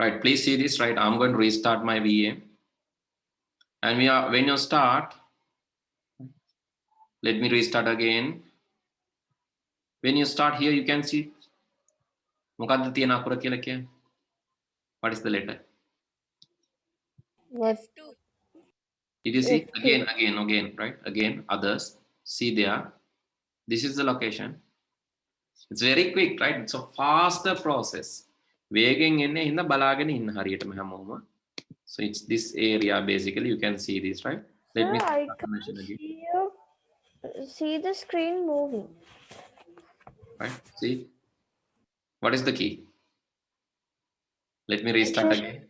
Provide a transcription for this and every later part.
Right, please see this, right? I'm going to restart my VM. And when you start, let me restart again. When you start here, you can see what is the letter? What? Did you see? F2. Again, right? Again, others. See there. This is the location. It's very quick, right? It's a faster process. So it's this area basically. You can see this, right? Let Sir, me I can't see the screen moving. Right? See? What is the key? Let me restart again.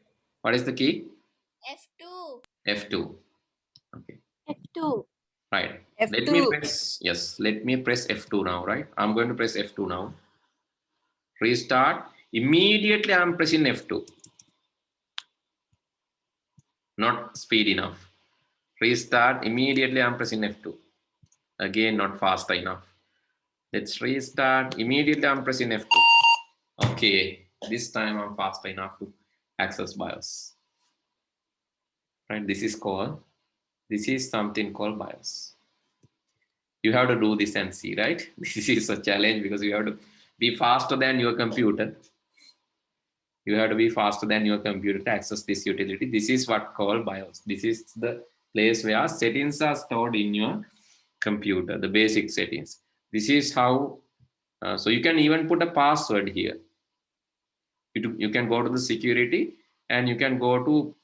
What is the key? F2. F2. Okay. F2. Right. F2. Let me press, yes, let me press F2 now, right? I'm going to press F2 now. Restart. Immediately I'm pressing F2. Not speed enough. Restart. Immediately I'm pressing F2. Again, not fast enough. Let's restart. Immediately I'm pressing F2. Okay. This time I'm fast enough to access BIOS. Right? This is something called BIOS. You have to do this and see, right? This is a challenge because you have to be faster than your computer. You have to be faster than your computer to access this utility. This is what called BIOS. This is the place where settings are stored in your computer, the basic settings. This is how, so you can even put a password here. You can go to the security and you can go to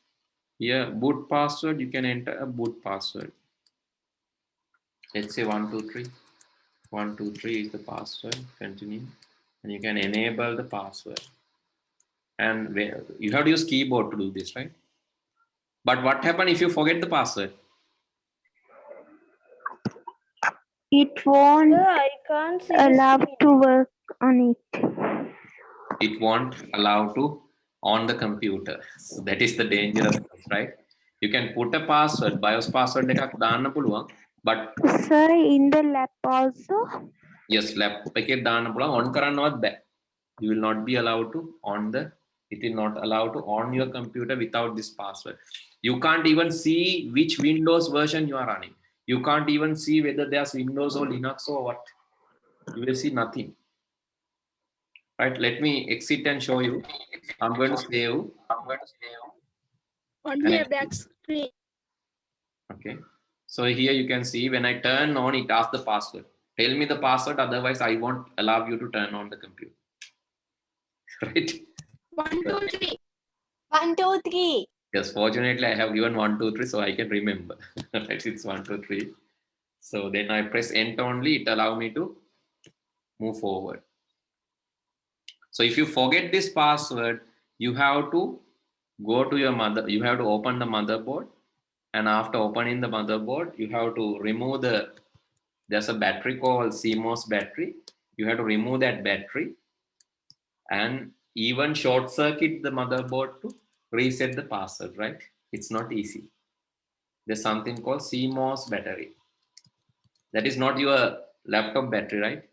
here, boot password. You can enter a boot password. Let's say 123. 123 is the password. Continue, and you can enable the password. And you have to use keyboard to do this, right? But what happens if you forget the password? It won't I can't see allow to work on it. It won't allow to on the computer. So that is the dangerous, right? You can put a password, BIOS password එකක් දාන්න පුළුවන්, but Sir, in the lab also? yes, laptop එකේ දාන්න පුළුවන්, on කරන්නවත් බෑ. You will not be allowed to on the, it will not allow to on your computer without this password. You can't even see which Windows version you are running. You can't even see whether there's Windows or Linux or what. You will see nothing. Right, let me exit and show you. I'm going to save. Only a black screen. Okay, so here you can see when I turn on, it asks the password. Tell me the password, otherwise I won't allow you to turn on the computer. Right? 1, 2, 3. 1, 2, 3. Yes, fortunately I have given 1, 2, 3, so I can remember. Right, it's 1, 2, 3. So then I press enter only, it allow me to move forward. So if you forget this password, you have to go to your you have to open the motherboard, and after opening the motherboard, you have to remove there's a battery called CMOS battery. You have to remove that battery and even short circuit the motherboard to reset the password, right? It's not easy. There's something called CMOS battery. That is not your laptop battery, right?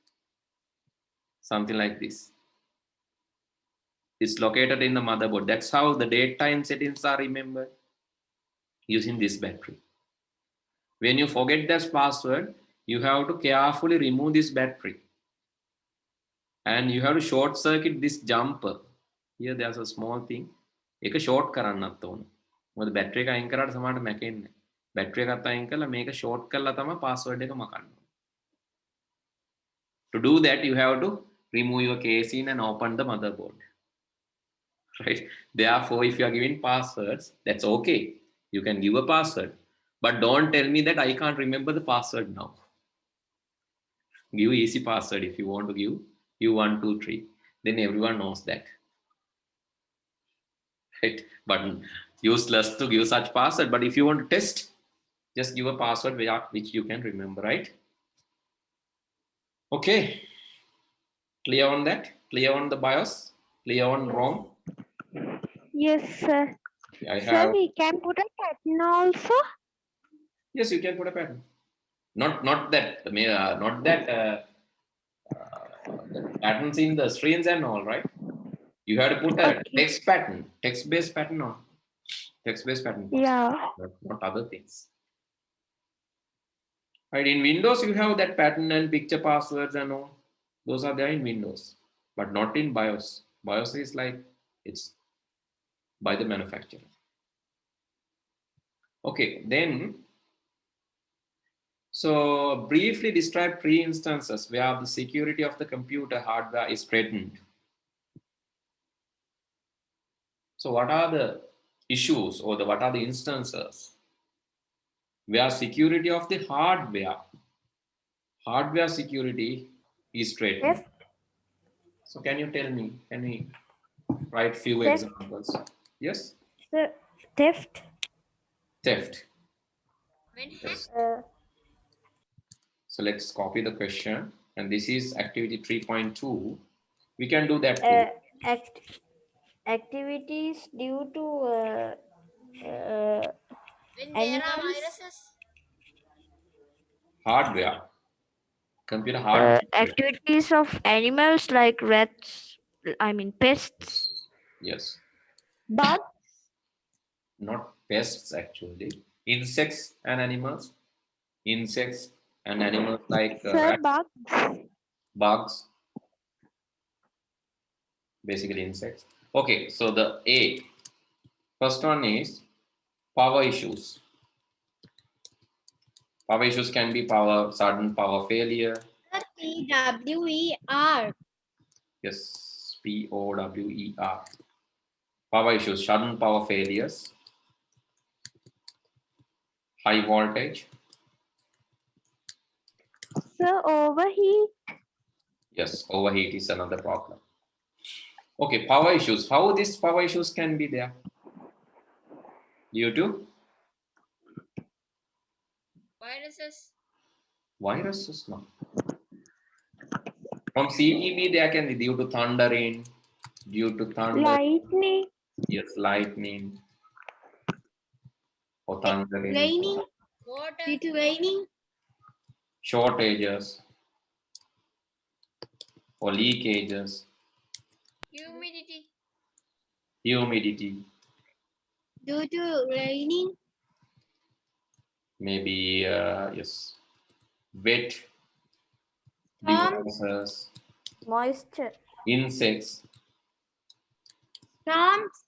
Something like this. It's located in the motherboard. That's how the daytime settings are remembered, using this battery. When you forget that password, you have to carefully remove this battery. And you have to short circuit this jumper. Here there's a small thing. Ek short කරන්නත් ඕන. මොකද battery එක අයින් කරාට සමහරට මැකෙන්නේ. Battery එකත් අයින් කරලා මේක short කරලා තමයි password එක මකන්න. To do that, you have to remove your casing and open the motherboard. Right? Therefore, if you are giving passwords, that's okay. You can give a password, but don't tell me that I can't remember the password now. Give easy password if you want to give. You 1, 2, 3. Then everyone knows that. Right? But useless to give such password. But if you want to test, just give a password which you can remember, right? Okay. Clear on that? Clear on the BIOS? Clear on ROM? Yes, sir. Sir, we can put a pattern also? Yes, you can put a pattern. Not that patterns in the screens and all, right? You have to put a Okay. text pattern, text-based pattern on. Text-based pattern. Yeah. Not other things. Right, in Windows, you have that pattern and picture passwords and all. Those are there in Windows, but not in BIOS. BIOS is like, it's by the manufacturer. Okay, then, so briefly describe three instances where the security of the computer hardware is threatened. So what are the issues or what are the instances where security of the hardware security is threatened? Theft. So can you tell me, can we write few Theft. examples? Yes? Sir, theft. Theft. When Yes. So let's copy the question. And this is activity 3.2. We can do that too. Activities due to when there are animals. viruses. Hardware. Computer hardware. Activities of animals like rats, I mean pests. Yes. Bugs. Not pests actually. Insects and animals. Insects and animals like Sir, rats, bugs. bugs. Basically insects. Okay, so the A. First one is power issues. Power issues can be sudden power failure. PWER. Yes, POWER. Power issues, sudden power failures, high voltage. Sir, overheat. Yes, overheat is another problem. Okay, power issues. How these power issues can be there? Due to Viruses. viruses, no. From CEB, there can be due to thundering, due to thunder. Lightning. Yes, lightning or thundering. Raining. Water. Due to raining. Shortages or leakages, Humidity. humidity, Due to raining. maybe yes, wet Storm. devices, Moisture. insects. Storms.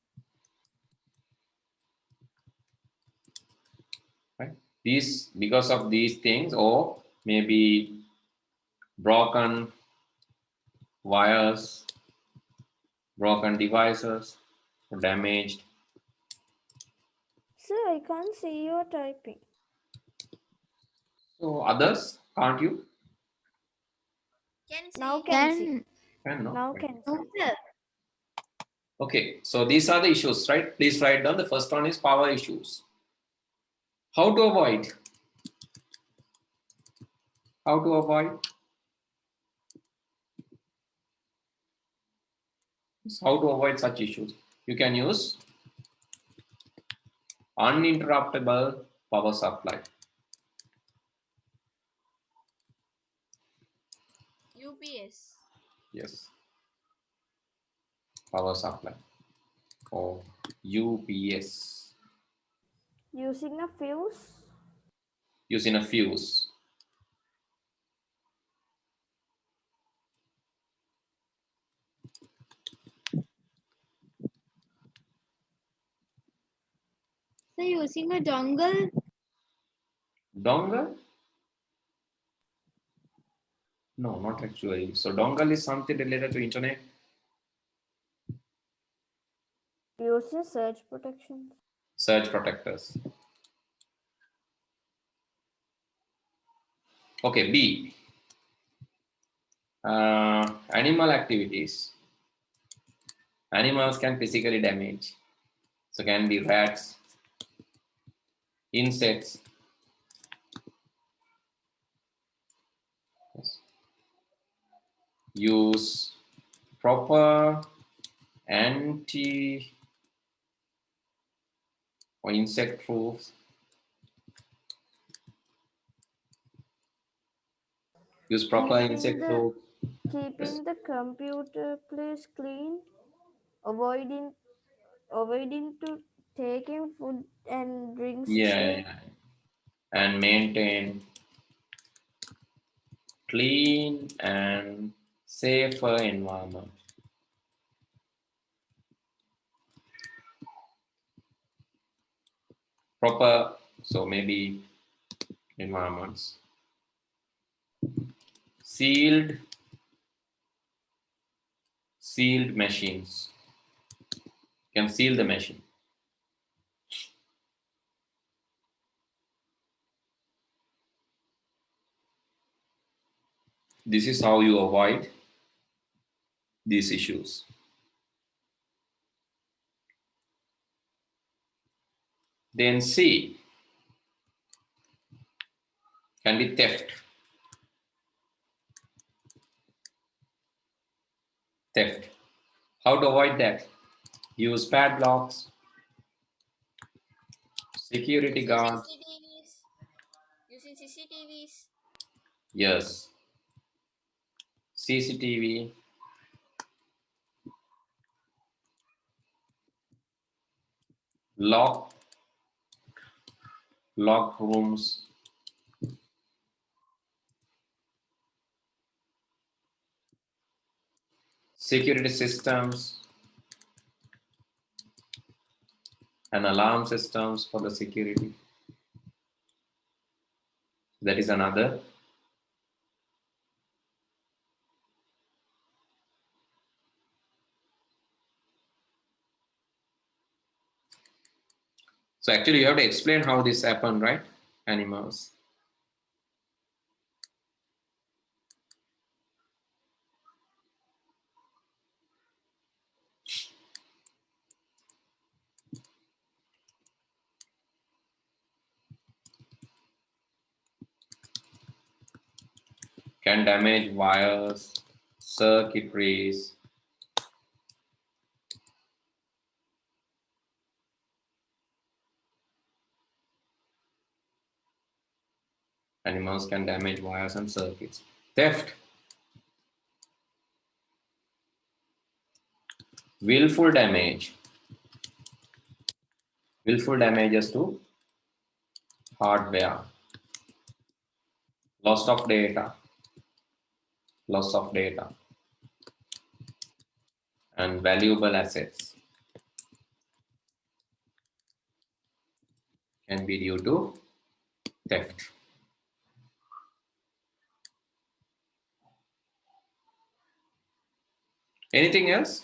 Right? These because of these things, or maybe broken wires, broken devices, damaged. Sir, I can't see your typing. So others can't you? Can see. Now can see. Can no? Now Right. can No, see. sir. Okay, so these are the issues, right? Please write down. The first one is power issues. How to avoid? How to avoid? How to avoid such issues? You can use uninterruptible power supply. UPS. Yes, power supply or UPS. Using a fuse. Using a fuse. So using a dongle. Dongle? No, not actually. So dongle is something related to internet. Using surge protection. Surge protectors. Okay, B. Animal activities. Animals can physically damage. So can be rats, insects. Yes. Use proper anti or insect proofs. Use proper insect proof. Keeping the computer place clean. avoiding to taking food and drinks Yeah. And maintain clean and safer environment. Proper, so maybe environments. Sealed machines. You can seal the machine. This is how you avoid these issues. Then C can be theft. Theft. How to avoid that? Use padlocks, security guards. Using CCTVs. Yes. CCTV. Lock rooms. Security systems and alarm systems for the security. That is another. So actually you have to explain how this happened, right? Animals. Can damage wires, circuitries. Animals can damage wires and circuits. Theft. Willful damage. Willful damages to hardware. Loss of data. Loss of data. And valuable assets. Can be due to theft. Anything else?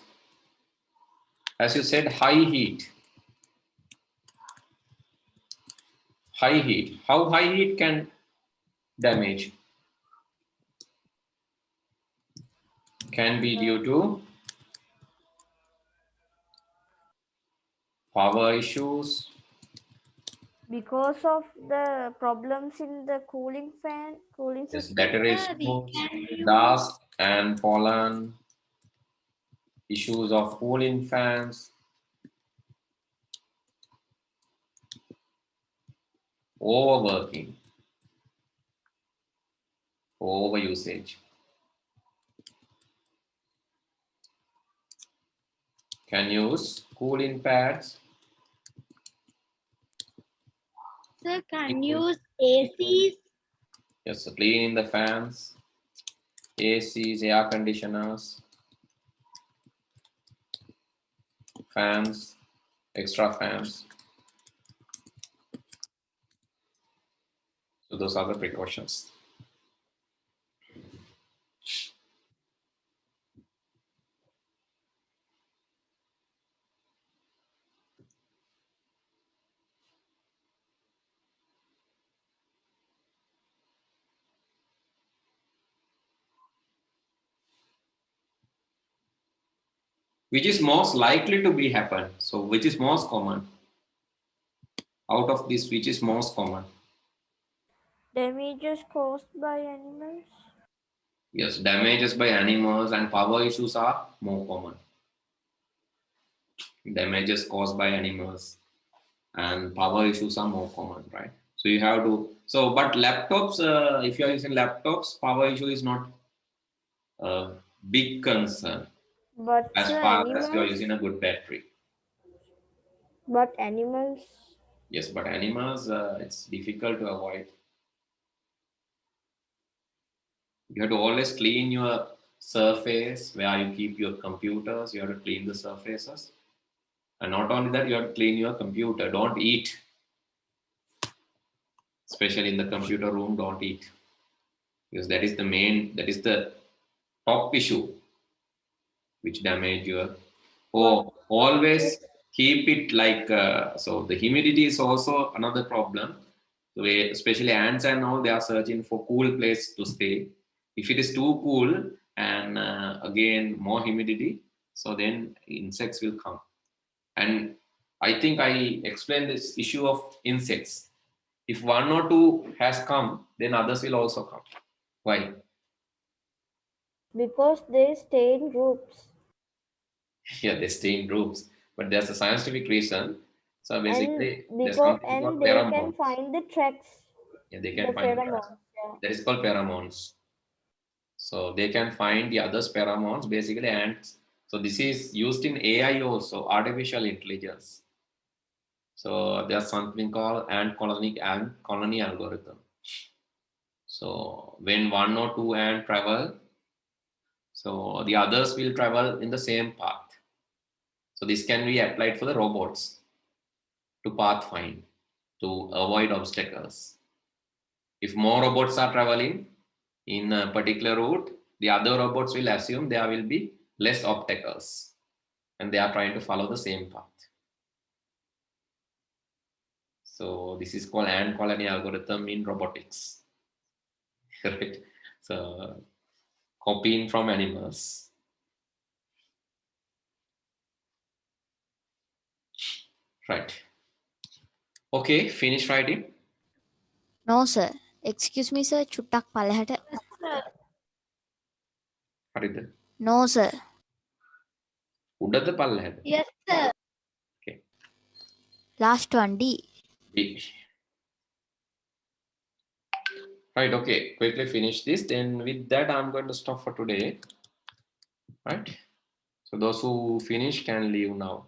As you said, high heat. High heat. How high heat can damage? Can be due to power issues. because of the problems in the cooling Yes, system. battery dust and pollen, issues of cooling fans, overworking, overusage. Can use cooling pads. Sir, can use ACs? Yes, cleaning the fans, ACs, air conditioners, fans, extra fans. So those are the precautions. Which is most likely to be happen? So which is most common? Out of this, which is most common? Damages caused by animals. Yes, damages by animals and power issues are more common. Damages caused by animals and power issues are more common, right? So you have to, so but laptops, if you are using laptops, power issue is not a big concern. But as sir, far as you are animals, using a good battery. but animals, Yes, but animals, it's difficult to avoid. You have to always clean your surface where you keep your computers. You have to clean the surfaces. And not only that, you have to clean your computer. Don't eat. Especially in the computer room, don't eat. Because that is the top issue which damage your. Oh, always keep it like, so the humidity is also another problem. So especially ants and all, they are searching for cool place to stay. If it is too cool and again more humidity, so then insects will come. And I think I explained this issue of insects. If one or two has come, then others will also come. Why? because they stay in groups. Yeah, they stay in groups, but there's a scientific reason. So And basically, there's because something called they can pheromones. find the tracks, Yeah, they the can find the tracks. pheromones. Yeah. That is called pheromones. So they can find the other pheromones, basically ants. So this is used in AI also, artificial intelligence. So there's something called ant colony algorithm. So when one or two ant travel, so the others will travel in the same path. So this can be applied for the robots to path find, to avoid obstacles. If more robots are traveling in a particular route, the other robots will assume there will be less obstacles and they are trying to follow the same path. So this is called ant colony algorithm in robotics. Right? So copying from animals. Right. Okay, finish writing. No, sir. Excuse me, sir. චුට්ටක් පළහැට. හරිද? No, sir. උඩද පල්ලෙහාද? Yes, sir. Okay. Last one, D. B. Right, okay. Quickly finish this. Then with that, I'm going to stop for today. Right? So those who finish can leave now.